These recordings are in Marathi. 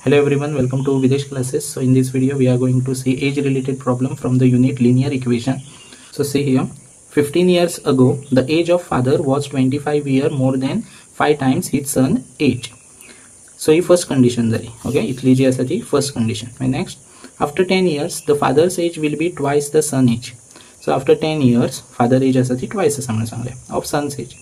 Hello everyone, welcome to Videsh classes. So in this video we are going to see age related problem from the unit linear equation. So see here, 15 years ago the age of father was 25 years more than 5 times his son age. So he first condition झाली. Okay, इथली जी आसा ती first condition. And next, after 10 years the father's age will be twice the son age. So after 10 years father age आसा ती twice आसा म्हणून सांगले of son's age.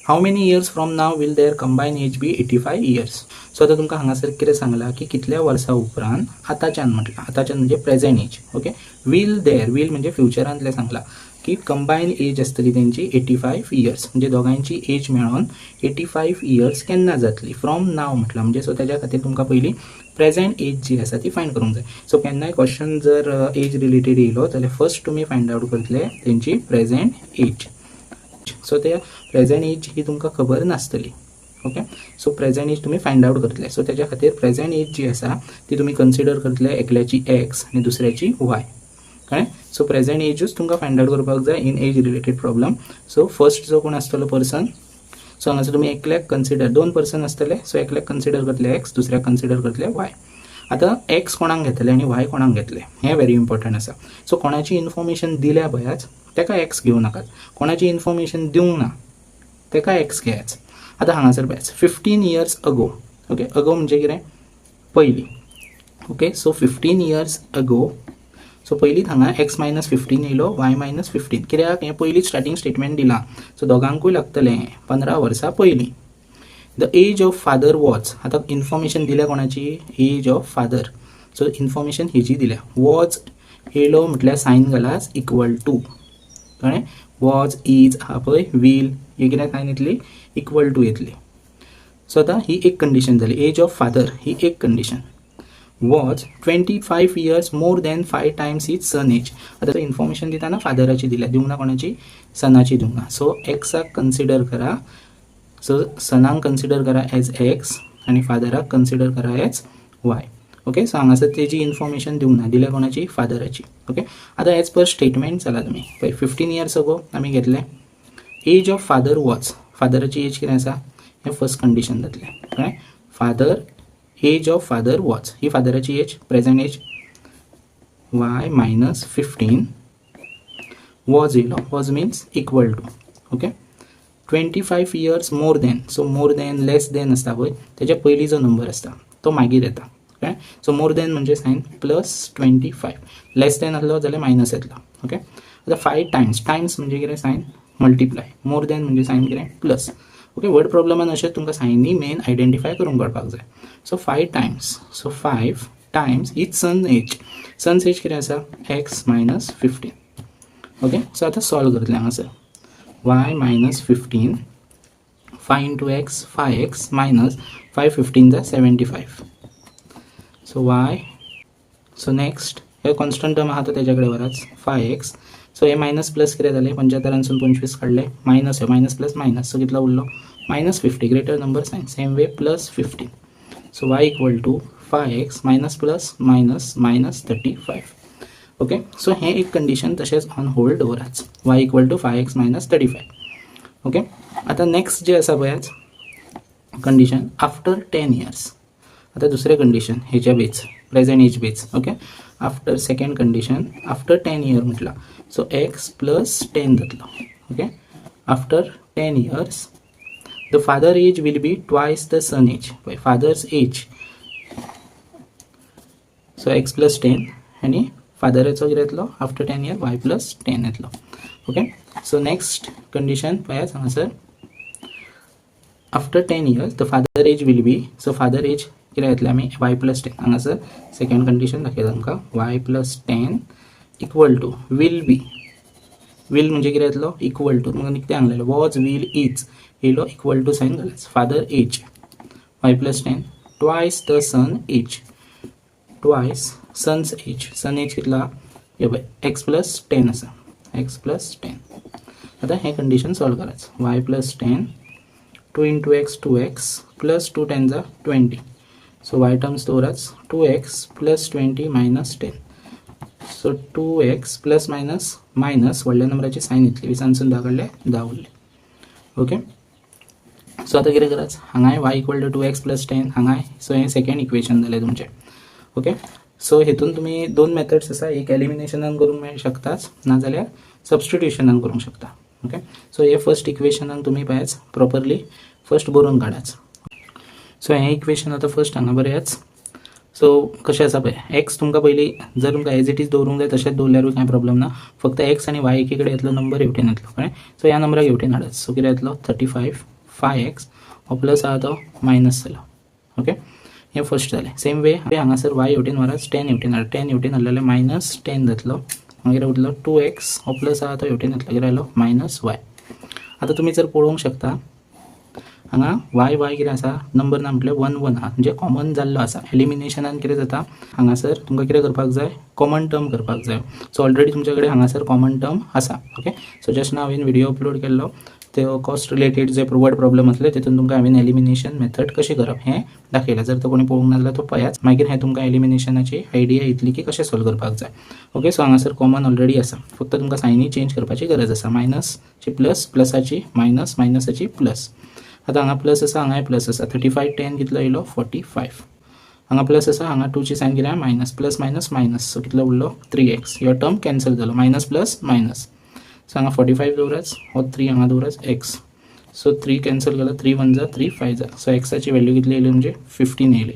How many years from now will their combined age be 85 years? So आता तुमकां हांगासर कितें सांगला की कितल्या वर्सां उपरांत आताच्यान म्हटलां, आताच्यान म्हणजे प्रेजेंट एज. ओके, विल म्हणजे फ्युचरांतले सांगला की कंबायन एज आसतली तेंची 85 इयर्स, म्हणजे दोगांयची एज मेळोन 85 इयर्स केन्ना जातली फ्रॉम नाव म्हटलां. म्हणजे सो तेज्या खातीर तुमकां पयलीं प्रेजेंट एज जी आसा ती फायंड करूंक जाय. सो केन्नाय क्वेश्चन जर एज रिलेटेड येयलो जाल्यार फर्स्ट तुमी फायंड आउट करतले तेंची प्रेजेंट एज. सो त्या प्रेजेंट एज ही तुमकां खबर नासतली. ओके, सो प्रेजेंट एज तुम्ही फायंड आउट करतले. सो त्याच्या खातीर प्रेजेंट एज जी आसा ती तुम्ही कन्सिडर करतले एकल्याची एक्स आणि दुसऱ्याची वाय. कळ्ळें? सो प्रेजेंट एजूच तुमकां फायंड आउट करपाक जाय in age related problem. So first जो कोण आसतलो पर्सन, सो हांगासर तुमी एकल्याक कन्सिडर, दोन पर्सन आसतले, सो एकल्याक कन्सिडर करतले एक्स, दुसऱ्याक कन्सिडर करतले वाय. आता एक्स कोणाक घेतले आणि वाय कोणाक घेतले हें व्हेरी इंपॉर्टंट आसा. सो कोणाची इन्फॉर्मेशन दिल्या पयाच तेका एक्स घेवं नाकात, कोणाची इन्फॉर्मेशन दिवंक ना तेका एक्स घेयाच. आता हांगासर पळयात 15 इयर्स अगो. ओके, अगो म्हणजे कितें? पयलीं. ओके, सो 15 इयर्स अगो. सो पयलींच हांगा एक्स मायनस 15 येयलो, वाय मायनस 15. कित्याक हें पयलींच स्टार्टींग स्टेटमेंट दिलां, सो दोगांकूय लागतलें 15 वर्सां पयलीं. The age of father was, आतां इन्फॉर्मेशन दिल्या कोणाची? Age of father. So information हेजी दिल्या. वॉज येयलो म्हटल्यार सायन घालास इक्वल टू. कळ्ळें? वॉज, इज हा पळय, वील, ही कितें सायन येतली? इक्वल टू येतली. सो आता ही एक कंडिशन जाली. एज ऑफ फादर ही एक condition. Was 25 years more than 5 times his son age. आता इन्फॉर्मेशन दिताना फादराची दिल्या, दिवंक ना कोणाची? सनाची दिवंक ना. सो एक्साक कन्सिडर करा, सो सनाक कन्सिडर करा एज एक्स आणि फादराक कन्सिडर करा एज वाय. ओके, सो हांगासर तेजी इन्फॉर्मेशन दिवंक ना, दिल्या कोणाची? फादराची. ओके, आता एज पर स्टेटमेंट चला तुमी पळय. 15 इयर्स अगो आमी घेतले. Age of father was, फादराची age कितें आसा हें फर्स्ट कंडिशन जातलें. कळ्ळें? Father, age of father was, ही फादराची age, present age Y minus 15. Was येयलो, was means equal to. Okay, 25 years more than, so more than less than आसता पळय तेच्या पयलीं जो नंबर आसता तो मागीर येता. ओके, सो मोर दॅन म्हणजे सायन प्लस 25, लेस दॅन आसलो जाल्यार मायनस येतलो. ओके, आता 5 टायम्स, टायम्स म्हणजे कितें? सायन मल्टिप्लाय. मोर दॅन म्हणजे सायन कितें? प्लस. ओके, वर्ड प्रॉब्लमान अशें तुमकां सायनी मेन आयडेंटिफाय करून काडपाक जाय. सो 5 टायम्स, सो 5 टायम्स हीच सन एज. सन्स एज कितें आसा? X minus 15. ओके, सो आतां सॉल्व करतले हांगासर. Y minus 15, 5 into x 5x minus 5 15 जा 75. सो वाय, सो नेक्स्ट हे कॉन्स्टंट टर्म आहा तो तेच्याकडे वराच 5x. सो हे मायनस प्लस कितें जालें? 75 25 काडले, मायनस हे मायनस प्लस मायनस, सो कितलो उरलो? Minus 50. Greater number sign same way plus 15. So Y equal to 5x minus plus minus minus 35. Okay, so हे एक कंडिशन तशेंच ऑन होल्ड दवराच. Y equal to 5x minus 35. Okay, आता नेक्स्ट जे आसा पळयाच कंडिशन आफ्टर 10 इयर्स. आता दुसरे कंडिशन हेच्या base, present age base. Okay, after second condition after 10 year म्हटला, सो एक्स प्लस 10 जातलो. Okay, after 10 years the father age will be twice the son age. Father's age, so X plus 10 आणि फादराचो कितें येतलो? आफ्टर 10 इयर वाय प्लस 10 येतलो. ओके, सो नेक्स्ट कंडिशन पळयात हांगासर. After 10 years the father age will be, so father age कितें येतलें आमी? Y plus 10. हांगासर सेकंड कंडिशन दाखयता तुमकां. Y plus 10 equal to will be. Will म्हणजे कितें येतलो? Equal to. तुमकां कितें सांगलेलें? वॉज, वील, इज येयलो, इक्वल टू सायन घालाच. Father age Y plus 10 twice the son age, twice sons age. Son age कितला? हे पळय एक्स प्लस 10 आसा, एक्स प्लस 10. आता हे कंडिशन सॉल्व कराच. Y plus 10, 2 into X 2x plus 2 10 जा 20. सो वाय टर्म्स दवराच. 2x plus 20 minus 10. So 2x plus minus minus व्हडल्या नंबराची सायन येतली. 20 दा काडले 10 उरले. ओके, सो आता कितें कराच, हांगा y इक्वल टू 2x + 10 हांगा. सो हे सेकंड इक्वेशन जालें तुमचें. ओके, सो हेतून तुम्ही दोन मेथड्स आसा, एक एलिमिनेशनान करूंक मेळूं शकताच, नाजाल्यार सबस्टिट्युशनान करूंक शकता. ओके, सो हे फर्स्ट इक्वेशनाक तुम्ही पळयाच प्रॉपरली फर्स्ट बरोवन काढाच. सो हे इक्वेशन आता फर्स्ट हांगा बरयाच. सो कशें आसा पळय, एक्स तुमकां पयलीं जर तुमकां एज इट इज दवरूंक जाय तशेंच दवरल्यारूय कांय प्रॉब्लम ना. फक्त एक्स आनी वाय एकी कडेन येतलो, नंबर हेवटेन येतलो कळ्ळें. सो ह्या नंबराक हेवटेन हाडत. सो कितें येतलो 35 5x हो प्लस आहा तो मायनस जालो. ओके, हे फर्स्ट जालें. सेम वे हांगासर वाय हेवटेन व्हराच 10 हेवटेन हाड. 10 हेवटेन हाडलें -10 जातलो. मागीर उरलो 2x हो प्लस आहा तो हेवटेन येतलो, कितें जालो -y. आतां तुमी जर पळोवंक शकता हांगा वाय कितें आसा, नंबर ना म्हटल्यार 1 1 आहा, म्हणजे कॉमन जाल्लो आसा. एलिमिनेशनान कितें जाता, हांगासर तुमकां कितें करपाक जाय, कॉमन टर्म करपाक जाय. सो ऑलरेडी तुमच्या कडेन हांगासर कॉमन टर्म आसा. ओके, सो जस्ट नाव हांवें व्हिडिओ अपलोड केल्लो, तो कॉस्ट रिलेटेड जे वर्ड प्रॉब्लम आसले तितून तुमकां हांवें एलिमिनेशन मेथड कशी करप हें दाखयलां. जर तो कोणी पळोवंक ना जाल्यार तो पळयाच. मागीर हें तुमकां एलिमिनेशनाची आयडिया येतली की कशें सॉल्व करपाक जाय. ओके, सो हांगासर कॉमन ऑलरेडी आसा, फक्त तुमकां सायनी चेंज करपाची गरज आसा. मायनसची प्लस, प्लसाची मायनस, मायनसाची प्लस. आता हांगा प्लस आसा, हांगाय प्लस आसा. 35 10 कितलो येयलो 45. हांगा प्लस आसा, हांगा 2ची सायन कितें आहा minus, plus minus minus. So कितलो उरलो 3x. ह्यो टर्म कॅन्सल जालो, मायनस प्लस मायनस. सो हांगा 45 दवराच, हो 3 हांगा दवराच x. सो 3 कॅन्सल केलो, 3 1 जा 3 5 जा. सो एक्साची व्हॅल्यू कितली येयली म्हणजे 15 येयली.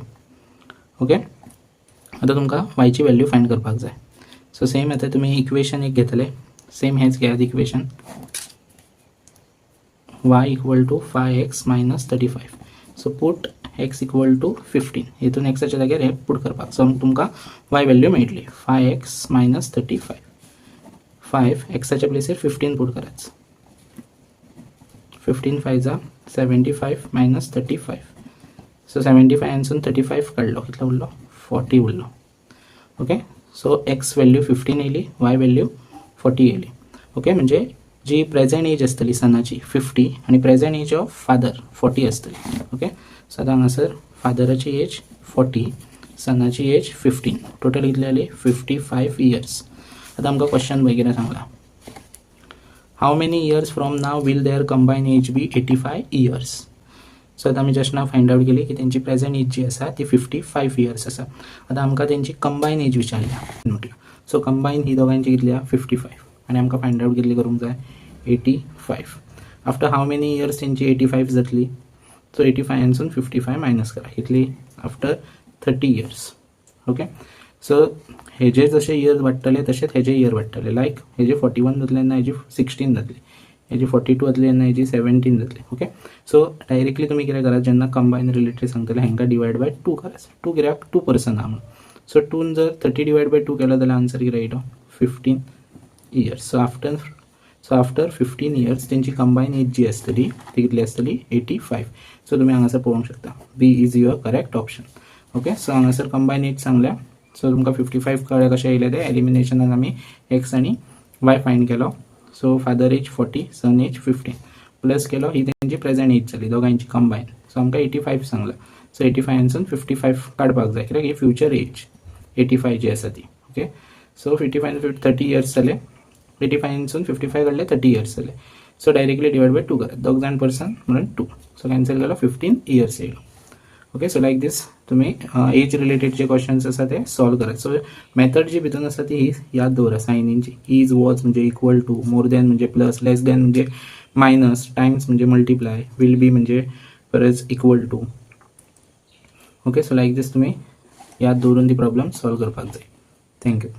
ओके, आता तुमकां वायची व्हॅल्यू फायंड करपाक जाय. सो सेम आतां तुमी इक्वेशन एक घेतले, सेम हेच घेयात equation y equal to 5x - 35. So put x equal to 15. हेतून एक्साच्या जाग्यार हे पुट करपाक. सो तुमकां y व्हॅल्यू मेळटली 5x - 35. 5 एक्साच्या प्लेसीर 15 पुट कराच. 15 5 जा 75 - 35. सो 75 हांगसून 35 काडलो, कितलो उरलो 40 उरलो. ओके, सो x व्हॅल्यू 15 येयली, y व्हॅल्यू 40 येयली. ओके, म्हणजे जी प्रेजेंट एज आसतली सनाची 50 आणि प्रेजेंट एज ऑफ फादर 40 आसतली. ओके, सो आतां हांगासर फादराची एज 40, सनाची एज 15, टोटल कितली जाली 55 इयर्स. आतां आमकां क्वेश्चन पळय कितें सांगलां, how many years from now will their combine age be 85 years. So आतां आमी जस्ट नाव फायंड आउट केली की तेंची प्रेजेंट एज जी आसा ती 55 इयर्स आसा. आतां आमकां तेंची कंबायन एज विचारल्या म्हटलं. सो कंबायन ही दोगांची कितली आहा 55 आणि आमकां फायंड आउट कितली करूंक जाय 85. आफ्टर हाऊ मेनी इयर्स तेंची 85 जातली. सो 85 हांगसून 55 मायनस करा, कितली आफ्टर 30 इयर्स. ओके, सो हेजे जशे इयर्स वाडटले तशेंच हेजे इयर वाडटले. लायक हेजे 41 जातले तेन्ना हेजी 16 जातली, हेजी 42 जातली तेन्ना हेजी 17 जातली. ओके, सो डायरेक्टली तुमी कितें करात, जेन्ना कंबायन रिलेटेड सांगतले हांकां डिवायड बाय 2 करात. 2 कित्याक 2 पर्सन आहा म्हणून. सो 2 जर 30 डिवायड बाय 2 केलो जाल्यार आन्सर कितें येयलो 15 इयर्स. सो आफ्टर 15 इयर्स तेंची कंबायन एज जी आसतली ती कितली आसतली 85. सो तुमी हांगासर पळोवंक शकता B is your correct option. Okay, so हांगासर कंबायन एज सांगल्या. सो तुमकां 55 कळ्ळें कशें येयलें तें. एलिमिनेशनान आमी एक्स आनी वाय फायंड केलो. सो फादर एज 40, सन एज 15 प्लस केलो, ही तेंची प्रेजेंट एज जाली दोगांयची कंबायन. सो आमकां 85 सांगला. सो 85 हांगसून 55 काडपाक जाय, कित्याक ही फ्युचर एज 85 जी आसा ती. ओके, सो 55 30 इयर्स जाले. 85 हांगसून 55 काडले 30 इयर्स जाले. सो डायरेक्टली डिवायड बाय 2 करात, दोग जाण पर्सन म्हणून 2. सो कॅन्सल केलो 15 इयर्स येयलो. ओके, सो लायक दीस तुमी एज रिलेटेड जे क्वेश्चन्स आसा ते सॉल्व करात. सो मेथड जी भितून आसा ती ही याद दवरा सायनींची. इज, वॉज म्हणजे इक्वल टू, मोर दॅन म्हणजे प्लस, लेस दॅन म्हणजे मायनस, टायम्स म्हणजे मल्टिप्लाय, विल बी म्हणजे परत इक्वल टू. ओके, सो लायक दीस तुमी याद दवरून ती प्रॉब्लेम सॉल्व करपाक जाय. थँक्यू.